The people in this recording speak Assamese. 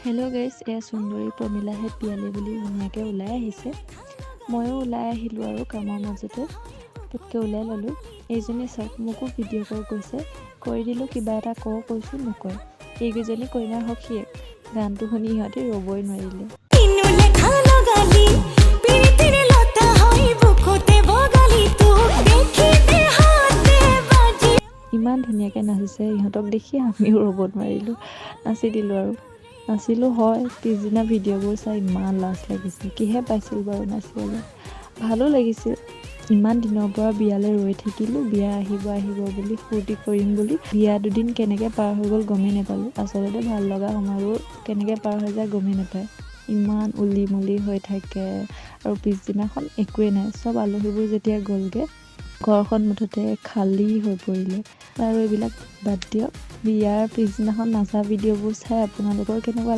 হেল্ল' গাইজ, এয়া সুন্দৰী প্ৰমিলাহে পিয়ালি বুলি ধুনীয়াকৈ ওলাই আহিছে। ময়ো ওলাই আহিলোঁ আৰু কামৰ মাজতে পটকৈ ওলাই ল'লোঁ। এইজনী চাওক, মোকো ভিডিঅ' কল কৰিছে, কৰি দিলোঁ। কিবা এটা কৈছোঁ নকয়। এইকেইজনী কইনাৰ সখীয়েক। গানটো শুনি সিহঁতে ৰ'বই নোৱাৰিলে। ইমান ধুনীয়াকৈ নাচিছে, ইহঁতক দেখি আমিও ৰ'ব নোৱাৰিলোঁ, নাচি দিলোঁ আৰু। নাচিলোঁ হয়, পিছদিনা ভিডিঅ'বোৰ চাই ইমান লাজ লাগিছিল। কিহে পাইছিল বাৰু নাচিবলৈ, ভালো লাগিছিল। ইমান দিনৰ পৰা বিয়ালৈ ৰৈ থাকিলোঁ, বিয়া আহিব বুলি ফূৰ্তি কৰিম বুলি। বিয়া দুদিন কেনেকৈ পাৰ হৈ গ'ল গমেই নাপালোঁ। আচলতে ভাল লগা সময়বোৰ কেনেকৈ পাৰ হৈ যায় গমেই নাপায়। ইমান উলি মুলি হৈ থাকে আৰু পিছদিনাখন একোৱেই নাই। চব আলহীবোৰ যেতিয়া গ'লগৈ, ঘৰখন মুঠতে খালী হৈ পৰিলে। আৰু এইবিলাক বাদ দিয়ক, বিয়াৰ পিছদিনাখন নাচা ভিডিঅ'বোৰ চাই আপোনালোকৰ কেনেকুৱা